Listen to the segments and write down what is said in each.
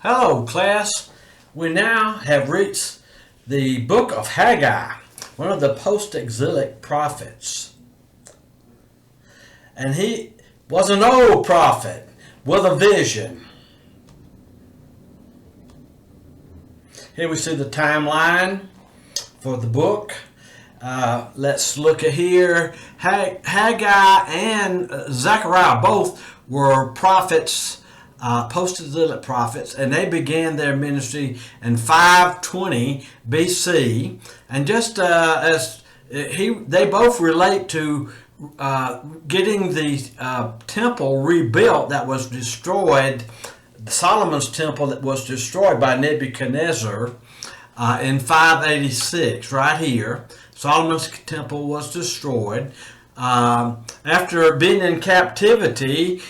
Hello, class. We now have reached the book of Haggai, one of the post-exilic prophets. And he was an old prophet with a vision. Here we see the timeline for the book. Let's look at here. Haggai and Zechariah both were prophets, post-exilic prophets, and they began their ministry in 520 BC. And just they both relate to getting the temple rebuilt that was destroyed, Solomon's temple that was destroyed by Nebuchadnezzar in 586, right here. Solomon's temple was destroyed. After being in captivity,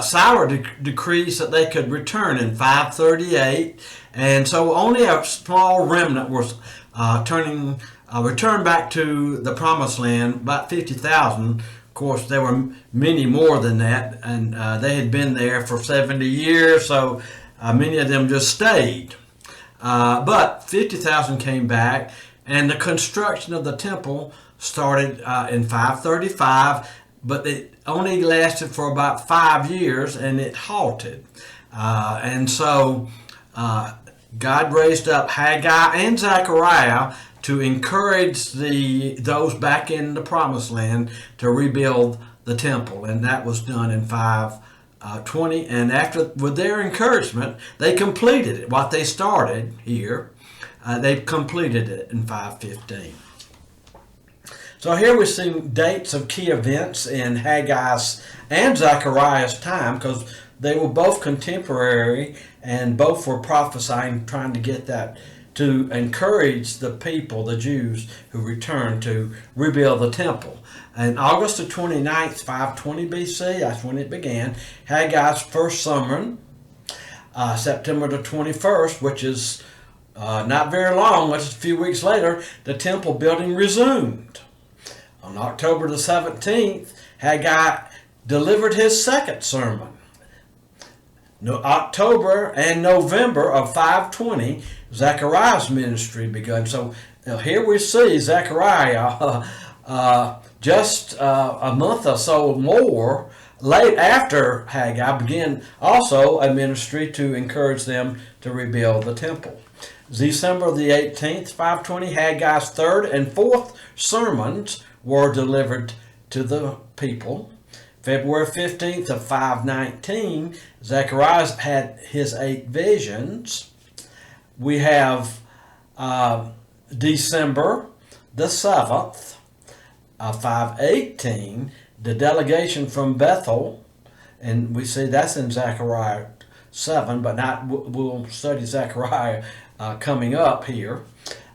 Cyrus decrees that they could return in 538, and so only a small remnant was returned back to the Promised Land, about 50,000. Of course, there were many more than that, and they had been there for 70 years, so many of them just stayed. But 50,000 came back, and the construction of the temple started in 535, but it only lasted for about 5 years, and it halted. And so God raised up Haggai and Zechariah to encourage those back in the Promised Land to rebuild the temple, and that was done in 520. And with their encouragement, they completed it. What they started here, they completed it in 515. So here we're seeing dates of key events in Haggai's and Zechariah's time, because they were both contemporary and both were prophesying, trying to get that to encourage the people, the Jews who returned, to rebuild the temple. And August the 29th, 520 BC, that's when it began. Haggai's first sermon, September the 21st, which is not very long, which is a few weeks later, the temple building resumed. On October the 17th, Haggai delivered his second sermon. October and November of 520, Zechariah's ministry began. So here we see Zechariah just a month or so more late after Haggai began also a ministry to encourage them to rebuild the temple. December the 18th, 520, Haggai's third and fourth sermons were delivered to the people. February 15th of 519, Zechariah had his 8 visions. We have December the 7th of 518, the delegation from Bethel, and we see that's in Zechariah 7, but we'll study Zechariah coming up here.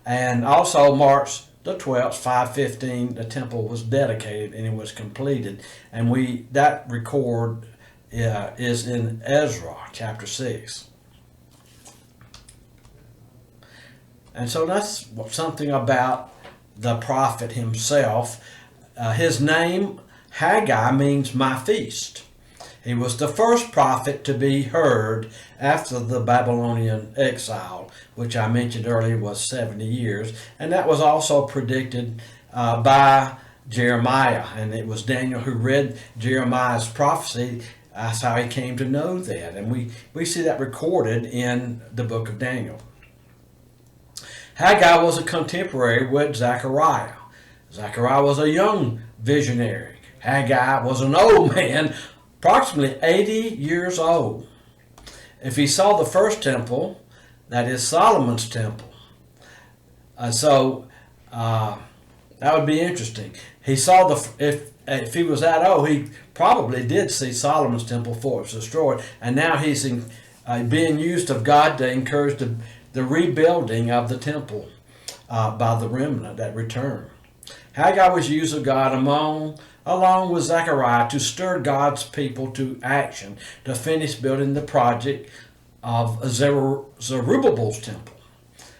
And also March the 12th, 515, the temple was dedicated and it was completed. And that record is in Ezra chapter 6. And so that's something about the prophet himself. His name, Haggai, means my feast. He was the first prophet to be heard after the Babylonian exile, which I mentioned earlier was 70 years. And that was also predicted by Jeremiah. And it was Daniel who read Jeremiah's prophecy. That's how he came to know that. And we see that recorded in the book of Daniel. Haggai was a contemporary with Zechariah. Zechariah was a young visionary. Haggai was an old man, approximately 80 years old. If he saw the first temple, that is Solomon's temple. That would be interesting. He saw if he was that old, he probably did see Solomon's temple before it was destroyed, and now he's being used of God to encourage the rebuilding of the temple by the remnant that returned. Haggai was used of God along with Zechariah to stir God's people to action to finish building the project of Zerubbabel's temple.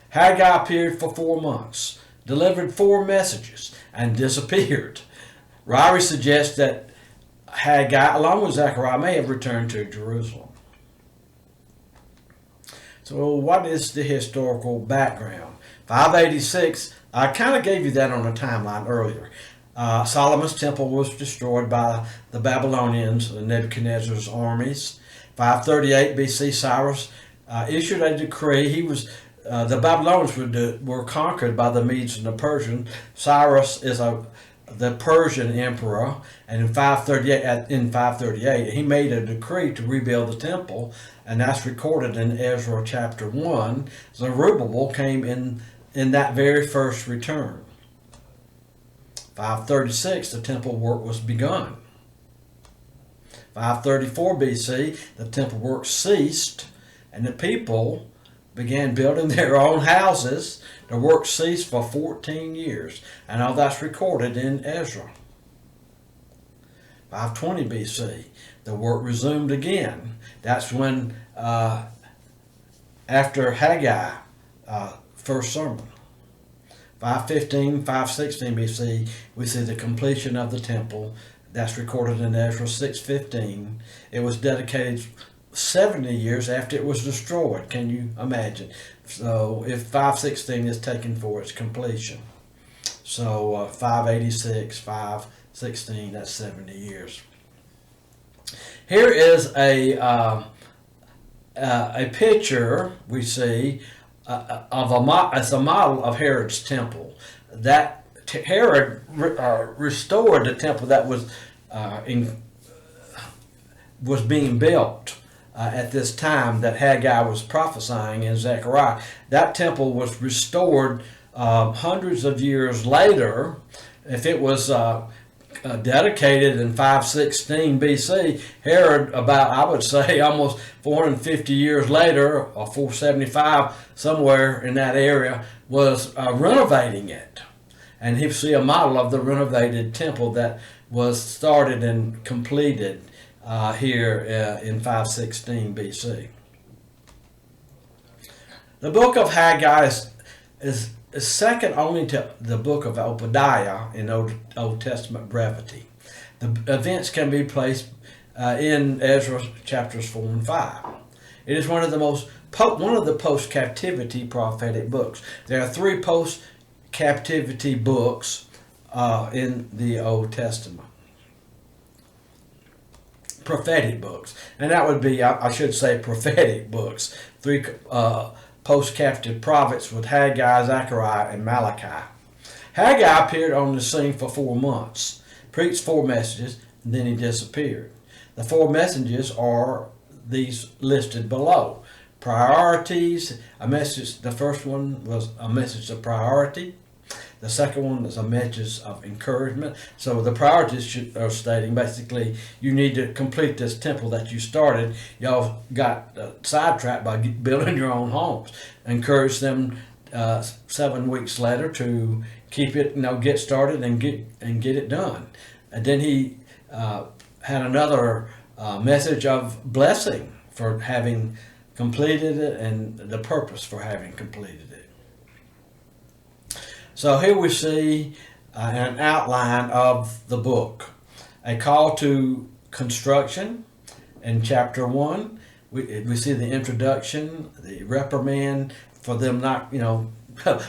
Haggai appeared for 4 months, delivered 4 messages, and disappeared. Ryrie suggests that Haggai, along with Zechariah, may have returned to Jerusalem. So what is the historical background? 586, I kind of gave you that on a timeline earlier. Solomon's temple was destroyed by the Babylonians and Nebuchadnezzar's armies. 538 BC, Cyrus issued a decree. The Babylonians were conquered by the Medes and the Persians. Cyrus is the Persian emperor, and in 538, he made a decree to rebuild the temple, and that's recorded in Ezra chapter 1. Zerubbabel came in that very first return. 536, the temple work was begun. 534 BC, the temple work ceased, and the people began building their own houses. The work ceased for 14 years, and all that's recorded in Ezra. 520 BC, the work resumed again. That's when, after Haggai, first sermon. 515, 516 BC, we see the completion of the temple. That's recorded in Ezra 6:15. It was dedicated 70 years after it was destroyed. Can you imagine? So if 516 is taken for its completion. So 586, 516, that's 70 years. Here is a picture we see as a model of Herod's temple. That Herod restored the temple that was being built at this time that Haggai was prophesying in Zechariah. That temple was restored hundreds of years later. If it was dedicated in 516 BC, Herod, about, I would say, almost 450 years later, or 475, somewhere in that area, was renovating it. And you see a model of the renovated temple that was started and completed here in 516 BC. The book of Haggai is second only to the book of Obadiah in Old Testament brevity. The events can be placed in Ezra chapters 4 and 5. It is one of the post-captivity prophetic books. There are 3 post-captivity books in the Old Testament. Prophetic books. And that would be, I should say, prophetic books. 3 post-captive prophets with Haggai, Zechariah, and Malachi. Haggai appeared on the scene for 4 months, preached 4 messages, and then he disappeared. The 4 messages are these listed below. Priorities, the first one was a message of priority. The second one is a message of encouragement. So the priorities are stating basically you need to complete this temple that you started. Y'all got sidetracked by building your own homes. Encourage them 7 weeks later to keep it, get started and get it done. And then he had another message of blessing for having completed it and the purpose for having completed it. So here we see an outline of the book. A call to construction in chapter 1. We see the introduction, the reprimand for them not,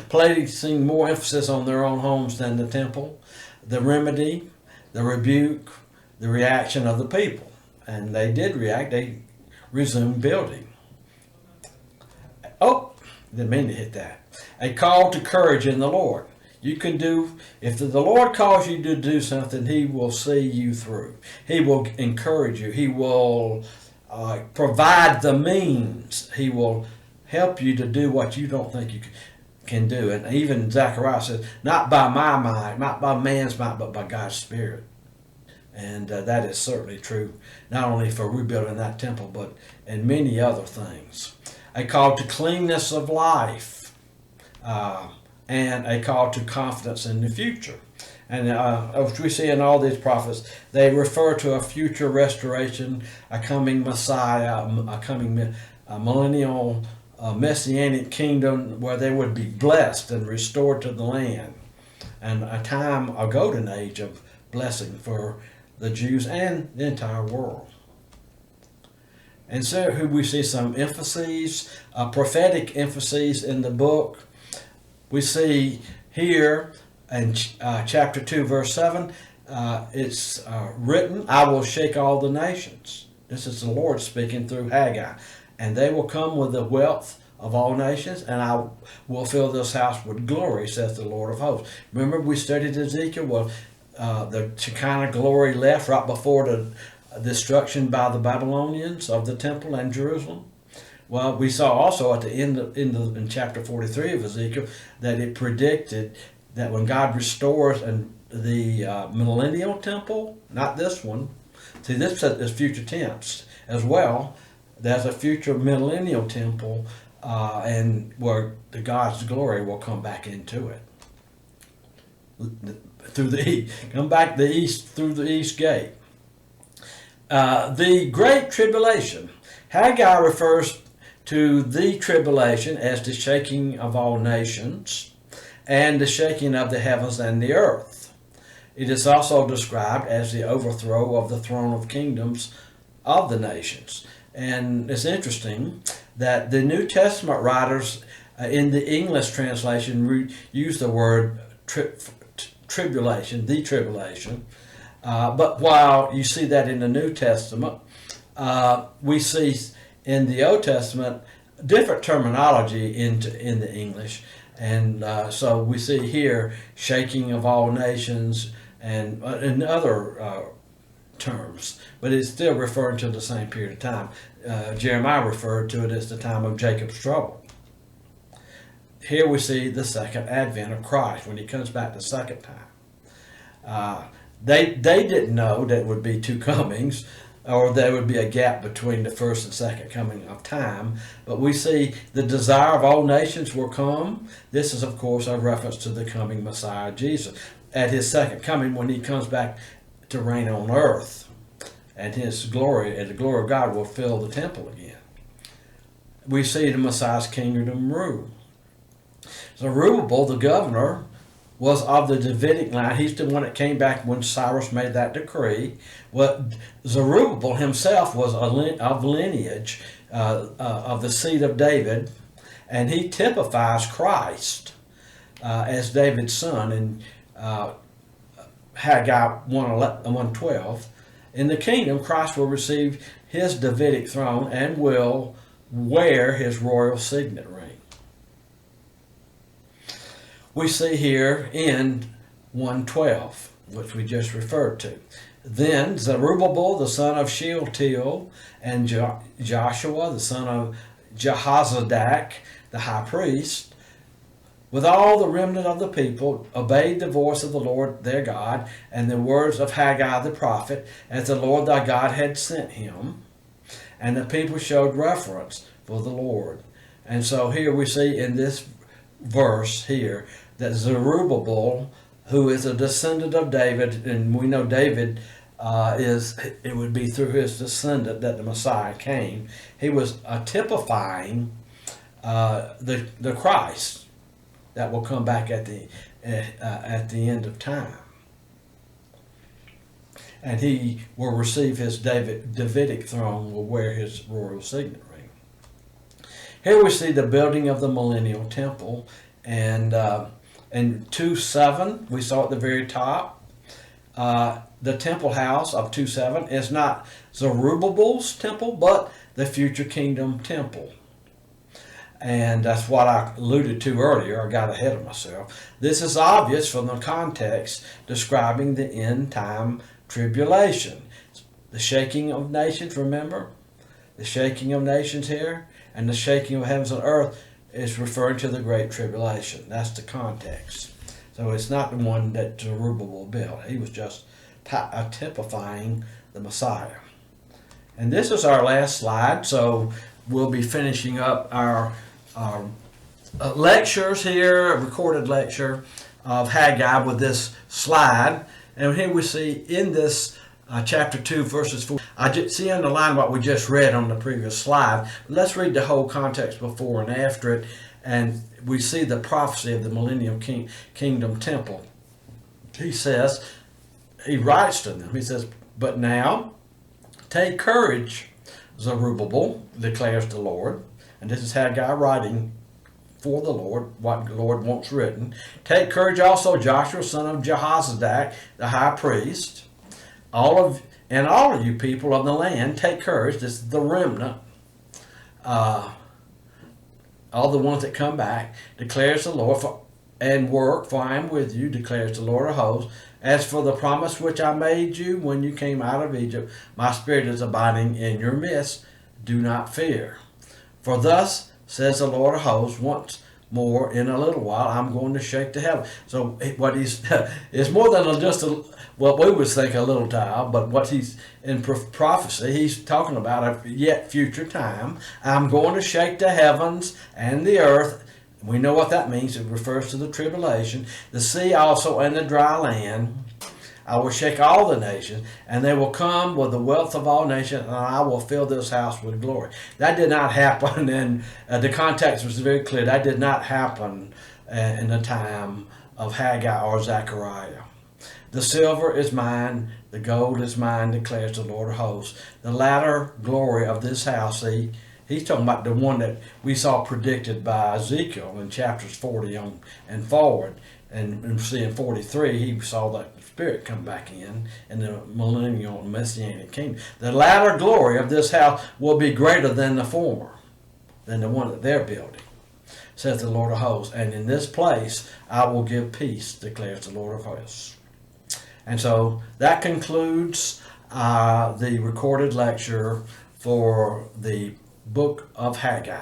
placing more emphasis on their own homes than the temple. The remedy, the rebuke, the reaction of the people. And they did react. They resumed building. Oh, didn't mean to hit that. A call to courage in the Lord. You can do, if the Lord calls you to do something, He will see you through. He will encourage you. He will provide the means. He will help you to do what you don't think you can do. And even Zechariah says, not by my might, not by man's might, but by God's Spirit. And that is certainly true, not only for rebuilding that temple, but in many other things. A call to cleanness of life, and a call to confidence in the future. And as we see in all these prophets, they refer to a future restoration, a coming Messiah, a coming millennial messianic kingdom where they would be blessed and restored to the land. And a golden age of blessing for the Jews and the entire world. And so here we see some emphases, prophetic emphases in the book. We see here in chapter 2, verse 7, it's written, I will shake all the nations. This is the Lord speaking through Haggai. And they will come with the wealth of all nations, and I will fill this house with glory, says the Lord of hosts. Remember, we studied Ezekiel. Well, the Shekinah glory left right before the destruction by the Babylonians of the temple and Jerusalem. Well, we saw also at the end in chapter 43 of Ezekiel that it predicted that when God restores the Millennial temple, not this one. See, this is future tense as well. There's a future Millennial temple, and where the God's glory will come back into it through the east, come back the east through the east gate. The Great Tribulation. Haggai refers to the tribulation as the shaking of all nations and the shaking of the heavens and the earth. It is also described as the overthrow of the throne of kingdoms of the nations. And it's interesting that the New Testament writers in the English translation use the word tribulation, the tribulation. But while you see that in the New Testament, we see in the Old Testament different terminology in the English. And so we see here shaking of all nations and other terms, but it's still referring to the same period of time. Jeremiah referred to it as the time of Jacob's trouble. Here we see the second advent of Christ when he comes back the second time. They didn't know that it would be two comings, or there would be a gap between the first and second coming of time. But we see the desire of all nations will come. This is, of course, a reference to the coming Messiah, Jesus, at his second coming when he comes back to reign on earth. And his glory, and the glory of God will fill the temple again. We see the Messiah's kingdom rule. Zerubbabel, the governor, was of the Davidic line. He's the one that came back when Cyrus made that decree. Well, Zerubbabel himself was of lineage of the seed of David, and he typifies Christ as David's son in Haggai 1:12. In the kingdom, Christ will receive his Davidic throne and will wear his royal signet ring. We see here in 1:12, which we just referred to. Then Zerubbabel, the son of Shealtiel, and Joshua, the son of Jehozadak, the high priest, with all the remnant of the people, obeyed the voice of the Lord their God and the words of Haggai the prophet, as the Lord thy God had sent him. And the people showed reverence for the Lord. And so here we see in this verse here that Zerubbabel, who is a descendant of David, and we know David it would be through his descendant that the Messiah came. He was typifying the Christ that will come back at the end of time, and he will receive his Davidic throne, will wear his royal signet ring. Here we see the building of the Millennial Temple, and in 2:7 we saw at the very top, the temple house of 2:7 is not Zerubbabel's temple, but the future kingdom temple. And that's what I alluded to earlier. I got ahead of myself. This is obvious from the context describing the end time tribulation. The shaking of nations, remember? The shaking of nations here, and the shaking of heavens and earth is referring to the Great Tribulation. That's the context. So it's not the one that Zerubbabel built. He was just typifying the Messiah. And this is our last slide, so we'll be finishing up our lectures here, a recorded lecture of Haggai with this slide. And here we see in this chapter 2, verses 4. I see underlined what we just read on the previous slide. Let's read the whole context before and after it, and we see the prophecy of the Millennial Kingdom Temple. He says, he writes to them, he says, "But now take courage, Zerubbabel, declares the Lord. And this is Haggai writing for the Lord, what the Lord wants written. Take courage also, Joshua, son of Jehozadak, the high priest. All of you people of the land, take courage. This is the remnant. All the ones that come back, declares the Lord, and work, for I am with you, declares the Lord of hosts. As for the promise which I made you when you came out of Egypt, my spirit is abiding in your midst. Do not fear. For thus says the Lord of hosts, once more in a little while I'm going to shake the heaven. So what he's is more than just what we would think a little time, but what he's in prophecy, he's talking about a yet future time. I'm going to shake the heavens and the earth. We know what that means. It refers to the tribulation. The sea also and the dry land. I will shake all the nations, and they will come with the wealth of all nations, and I will fill this house with glory. That did not happen, and the context was very clear. That did not happen in the time of Haggai or Zechariah. The silver is mine, the gold is mine, declares the Lord of hosts. The latter glory of this house, he's talking about the one that we saw predicted by Ezekiel in chapters 40 on and forward. And see in 43, he saw that Spirit come back in the millennial messianic kingdom. The latter glory of this house will be greater than the former, than the one that they're building, says the Lord of hosts. And in this place I will give peace, declares the Lord of hosts. And so that concludes the recorded lecture for the book of Haggai.